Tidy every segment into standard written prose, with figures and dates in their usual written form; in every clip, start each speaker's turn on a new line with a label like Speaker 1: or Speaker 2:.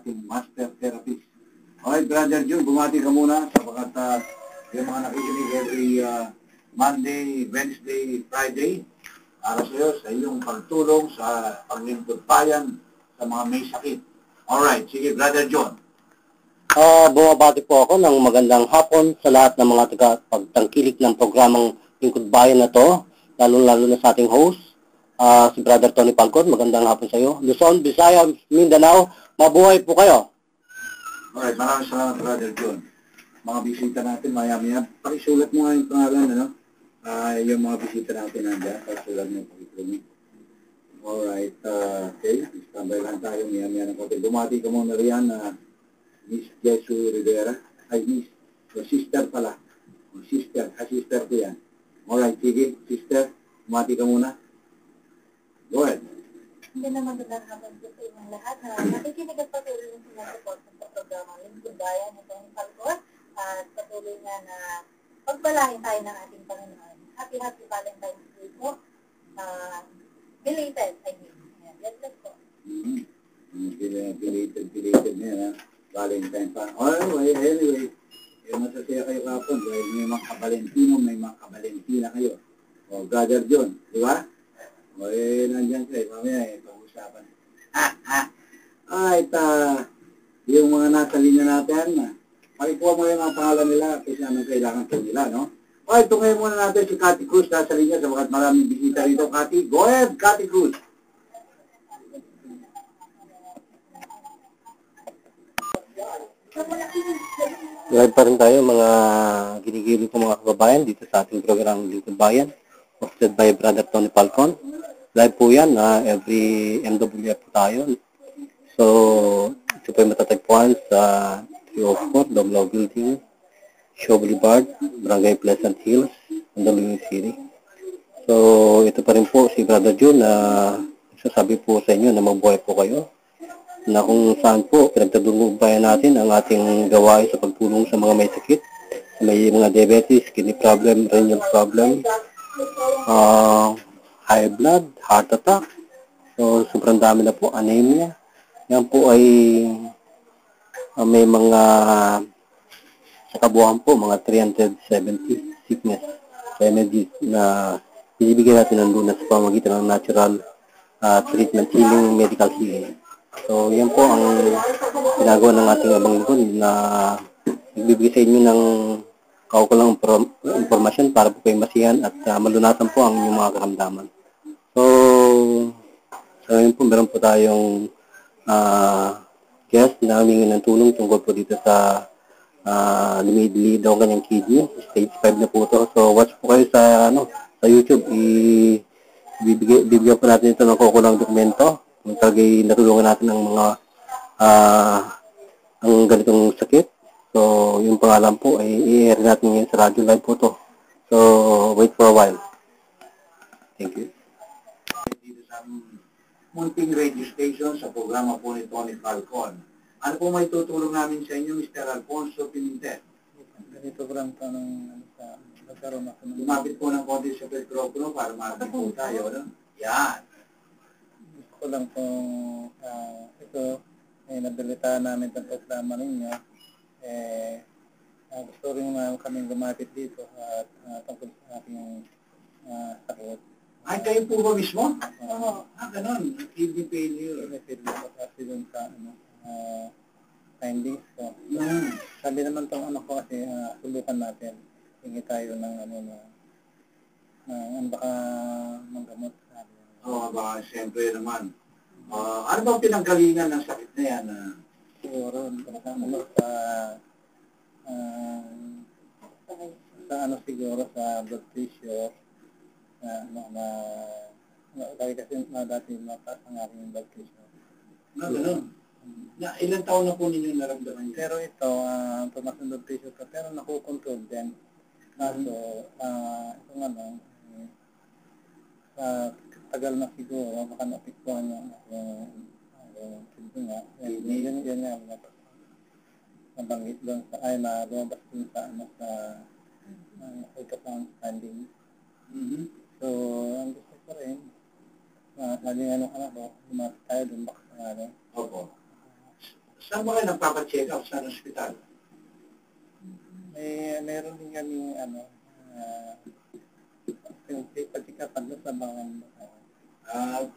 Speaker 1: ating master therapist. Alright, Brother June, bumati ka muna sapagat yung mga nakikinig every Monday, Wednesday, Friday para sa iyong pagtulong sa paglingkod bayan sa mga may sakit. Alright, sige Brother John.
Speaker 2: Bumabati po ako ng magandang hapon sa lahat ng mga tagapagtangkilik ng programang Lingkod Bayan na to, lalo-lalo na sa ating host, si Brother Tony Falcon. Magandang hapon sa iyo. Luzon, Visayas, Mindanao, mabuhay po kayo.
Speaker 1: Alright, maraming salamat Brother John. Mga bisita natin, maya-maya, pakisulat mo nga yung pangalan, ano? Yung mga bisita natin nandiyan, pakisulat mo yung pakisulat. Alright, okay, standby lang tayo, maya-maya ng konti. Bumati ka muna riyan na Miss Jesu Rivera, ay Miss, o sister pala, o sister, sister ko yan. Alright, sige, sister, bumati ka muna. Go ahead.
Speaker 3: Hindi naman magandang hapon po sa inyong lahat na nakikinig at patuloy na sinasuport sa programa Lingkod Bayan ng Tony Falcon at patuloy na pagbalahin tayo ng ating Panginoon. Happy Valentine's Day po. Belated, I mean. Let's go.
Speaker 1: Belated na yan, ha? Valentine pa. Anyway, masasaya kayo kapon dahil may mga kabalentino, may mga kabalentina kayo. O, Brother John, di ba? O, nandiyan kayo, mamaya, pag-usapan. Yung mga nasa linya natin, pakikuha mo yung mga pangalan nila kasi anong kailangan po nila, no? O, tungayin muna natin si Cathy Cruz nasa linya sa mga maraming bisita rito. Cathy, go ahead, Cathy Cruz.
Speaker 2: Live pa rin tayo mga ginigili ko mga kababayan dito sa ating program Lingkod Bayan, hosted by Brother Tony Falcon. Live po yan, every MWF po tayo. So, ito po yung matatagpuan sa 304 Domlaw Building, Shaw Boulevard, Barangay Pleasant Hills, Mandaluyong City. So, ito pa rin po si Brother June na sasabi po sa inyo na mabuhay po kayo, na kung saan po pinagtutulubayan natin ang ating gawain sa pagtulong sa mga may sakit, may mga diabetes, kidney problem, renal problem, high blood, heart attack, so sobrang dami na po, anemia. Yan po ay may mga sa kabuuan po, mga 370 sickness remedies na ibibigay natin ng lunas sa pamamagitan ng natural treatment, healing, medical healing. So, yan po ang ginagawa ng ating abang lingkod na nagbibigay sa inyo ng kaukulang impormasyon para po kayo masihan at malunatan po ang inyong mga karamdaman. So yun po, meron po tayong guest na humingi ng tulong tungkol po dito sa lumidili daw kanyang kidney. Stage 5 na po ito. So, watch po kayo sa YouTube. Bibigyan po natin ito ng kaukulang dokumento. Kung talagang natulungan natin ang mga ang ganitong sakit. So, yung pangalan po ay i-air natin ngayon sa radio live po to. So, wait for a while. Thank you.
Speaker 1: Dito sa munting radio station sa programa po ni Tony Falcon. Ano po may tutulong namin sa inyo, Mr. Alfonso Pimentel?
Speaker 2: Ganito po lang ito sa nagkaroon ako ng...
Speaker 1: Lumapit po ng konti sa microphone para makapit po tayo. No? Yan.
Speaker 2: Ko lang kung ito ay nabilitaan namin sa programa ninyo, gusto rin naman kaming lumapit dito at tungkol sa ating sakit.
Speaker 1: Ay, kayo po ba mismo?
Speaker 3: Oo.
Speaker 1: Ganon. Kidney failure.
Speaker 2: Kidney failure po kasi dun sa findings ko. Sabi naman itong ko kasi subukan natin. Hingi tayo ng baka manggamot.
Speaker 1: Baka siyempre naman. Ano ba pinanggalingan ng sakit na yan?
Speaker 2: Siguro, siguro sa blood pressure, kasi dati mataas ang aking blood pressure.
Speaker 1: Ganun. Ilang taon na po ninyo naramdaman yun?
Speaker 2: Pero ito, tumas ng blood pressure ko, pero nakukontrol din. Kaso, ito nga lang, tagal na siguro, baka napiktuhan niya kidney nga. Yan nga, nabanggit doon sa, lumabas doon sa ultrasound finding. So, ang gusto ko rin, sabi nga nung anak ko, lumapit tayo doon baka sa
Speaker 1: Opo. Saan ba kayo nagpapacheck up sa ospital?
Speaker 2: Meron din kami, pagkikapan sa mga,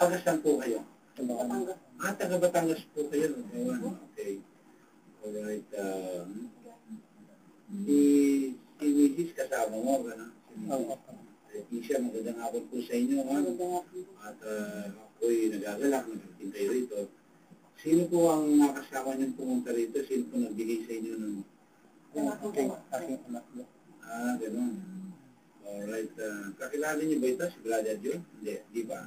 Speaker 1: Taga saan po kayo?
Speaker 2: sa mga,
Speaker 1: Taga Batangas po kayo. Okay. Alright. Si Mrs. kasama mo, gano'n? Hindi siya, magandang hapon po sa inyo, ma'am. At ako'y nagagalak, nagkintay rito. Sino po ang nakasama niyong pumunta rito? Sino po nagbigay sa inyo ng...
Speaker 2: aking anak mo.
Speaker 1: Gano'n. Alright. Kakilala niyo ba ito, si Brother John? Hindi, di ba?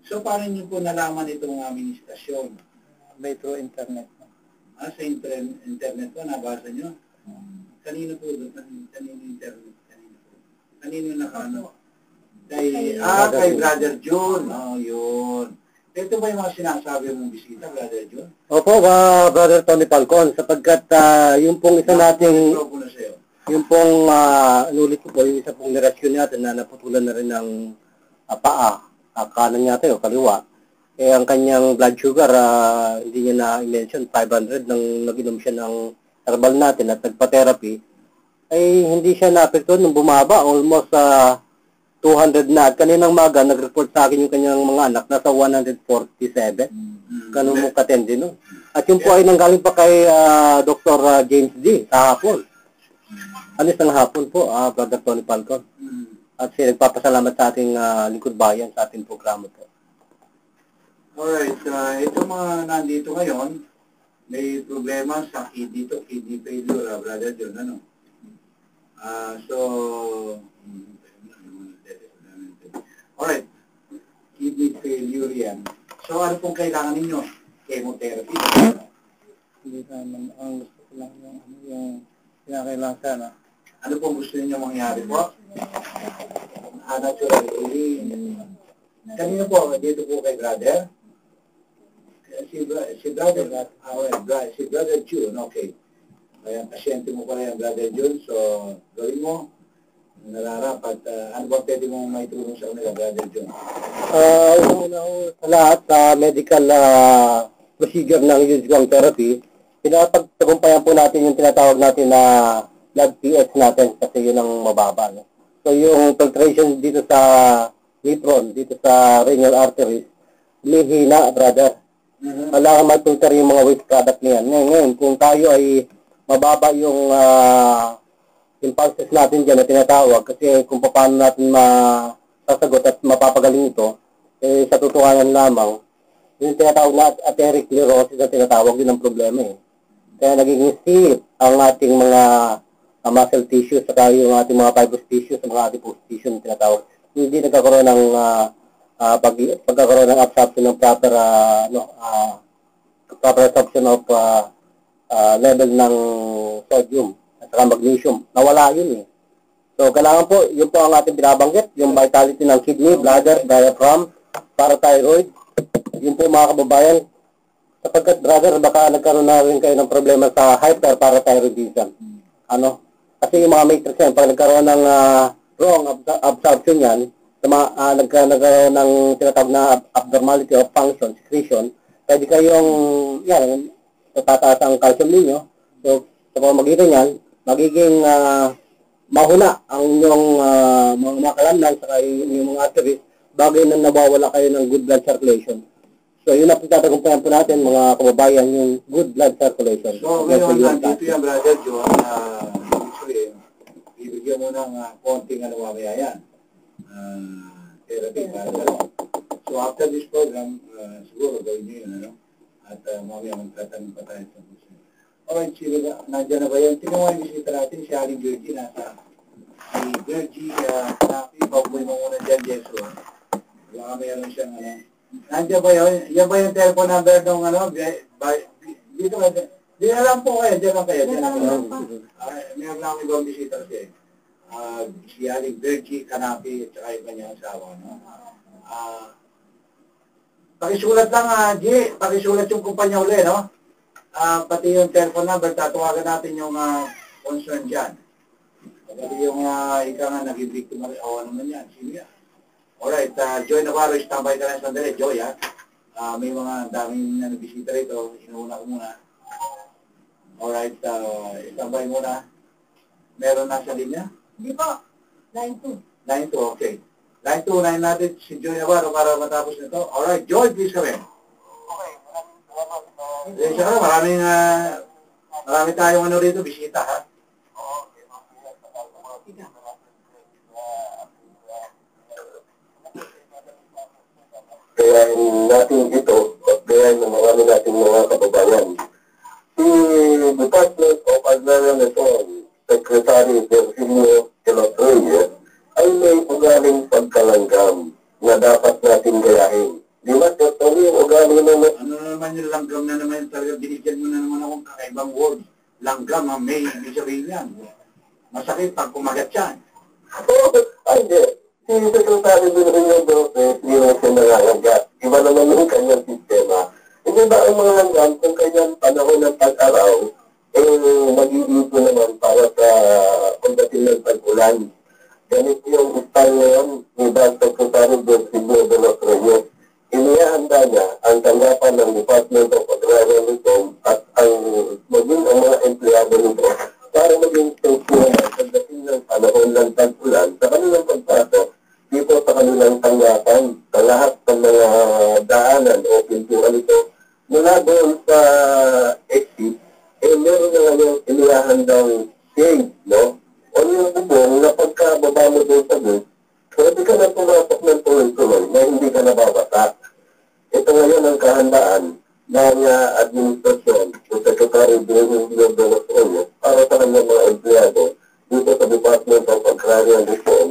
Speaker 1: So, paano niyo po nalaman itong aming istasyon?
Speaker 2: By through internet.
Speaker 1: Sa internet po, nabasa niyo? Kanino po doon? Kanino internet? Kanino nakano? Kay Brother John. Yun. Ito ba yung mga sinasabi mong bisita, Brother John?
Speaker 2: Opo, Brother Tony Falcon, sapagkat yung pong isa nating, yung pong, inulit ko po, yung isa pong nirasyon natin na naputulan na rin ng paa, kanan yata o kaliwa. Ang kanyang blood sugar, hindi niya na-mention, 500 nang nag-inom siya ng herbal natin at nagpa-therapy, ay hindi siya na-apektuhan nung bumaba, almost 200 na. At kaninang maga, nag-report sa akin yung kanyang mga anak, nasa 147. Ganun mo katindi, no? At yung po ay nanggaling pa kay Dr. James D. sa hapon. Anis ng hapon po, Brother Tony Falcon. At siya nagpapasalamat sa ating lingkod bayan, sa ating programa po.
Speaker 1: Alright, ito mga nandito ngayon, may problema sa kidney failure, Brother John, ano? Alright, kidney failure yan. So, ano pong kailangan ninyo? Chemotherapy?
Speaker 2: Hindi naman, ang gusto ko lang yung kinakailangan sana.
Speaker 1: Ano pong gusto niyo mangyari po? Natural healing. Kanina po, dito po kay Brother? Si Brother June, okay. Ayan, pasyente mo pala yan, Brother June. So, gawin mo. Nararapat. Ano ba pwede mo may tulong sa kanila, Brother June?
Speaker 2: Una sa lahat, sa medical procedure ng use-gong therapy, pinapagtagumpayan po natin yung tinatawag natin na blood pH natin kasi yun ang mababa. No? So, yung filtration dito sa nephron, dito sa renal arteries, humihina, brother. Kailangan mag-filter yung mga waste product niyan. Ngayon, kung tayo ay mababa yung impulses natin dyan na tinatawag, kasi kung paano natin masasagot at mapapagaling ito, sa tutukanan lamang, yung tinatawag na atherosclerosis na tinatawag din ang problema eh. Kaya nagiging stiff ang ating mga muscle tissue, saka yung ating mga fibrous tissue, sa mga adipose tissue na tinatawag. Hindi nagkakaroon ng pagkakaroon ng absorption ng proper absorption of level ng sodium at saka magnesium. Nawala yun eh. So, kailangan po, yun po ang ating binabanggit, yung vitality ng kidney, bladder, diaphragm, parathyroid. Yun po mga kababayan. Sapagkat, brother, baka nagkaroon na rin kayo ng problema sa hyperparathyroidism. Kasi yung mga matrix yan, pag nagkaroon ng wrong absorption yan, nagkaroon ng tinatawag na abnormality of function, secretion, pwede kayong, tataas ang calcium ninyo. So, sa pamamagitan yan, magiging mahuna ang inyong mga makalamnan sa yung mga arteries, bagay na nawawala kayo ng good blood circulation. So, yun ang pagtatagumpayan po natin, mga kababayan, yung good blood circulation.
Speaker 1: So, ngayon, nandito yan, Brother John, ibigyan mo ng konting mamaya yan. Therapy para dalawa. So, after this program, siguro gawin nyo yun, At mamaya magtatanong pa tayo sa puso. Alright, nandiyan na ba yan? Tingnan mo yung bisita natin, si Aling Georgie, nasa si Georgie, paupoy mo muna dyan, Jeso. Baka mayroon siyang, nandiyan ba yun? Yan ba yung telephone number ng, dito ba? Di alam po kayo, dyan lang kayo. Mayroon lang ibang bisita kasi. Si Aling Georgie, Kanapi, at saka yung kanyang asawa, pakisulat lang, G. Pakisulat yung kumpanya uli, pati yung telephone number, tatawagan natin yung concern dyan. Pati yung ika nga naging victim rin, naman yan. Sino yan? Alright, Joy Navarro, standby ka lang sandali. Joy, May mga daming na bisita rito. Inuuna ko muna. Alright, standby muna. Meron na sa linya?
Speaker 3: Hindi po. Line 2.
Speaker 1: Line 2, okay. Line 2, unahin natin si Joy Navarro para matapos nito. Alright, Joy, please come in. Okay, maraming marami tayong ano rito, bisita ha.
Speaker 2: Kaya natin ito, at kaya ng marami nating mga kababayan. Si Department of Agrarian Reform, Secretary Virgilio Elotroye, ay may ugaling pagkalanggam na dapat natin gayahin. Di ba, ito yung ugali naman.
Speaker 1: Ano naman yung langgam na naman talaga, binigyan mo na naman akong kakaibang word. Langgam, may ibig sabihin yan. Masakit pag kumagat yan.
Speaker 2: Ay, hindi. Si Secretary Virgilio Elotroye, hindi na siya nangangagat. Iba naman yung kanyang sistema. Hindi ba ang mga langgam, kung kanyang panahon ng pag-araw, nag-iipo naman para sa pagdating ng pag-ulan. Ganito yung style ngayon ni Secretary Virgilio Elotroye. Inihanda niya ang tanggapan ng Department of Agrarian Reform at maging ang mga empleyado nito para maging safe naman pagdating ng panahon ng pag-ulan sa kanilang pagpasok dito sa kanilang tanggapan sa lahat ng mga daanan o pintuan ito mula doon sa exit, meron na ngayon inihahandang shade, no? O yung bubong na pagkababa mo doon sa bus, pwede ka na pumasok ng tuloy-tuloy na hindi ka nababasa. Ito ngayon ang kahandaan ng administrasyon o Secretary Virgilio Elotroye para sa kanyang mga empleyado dito sa Department of Agrarian Reform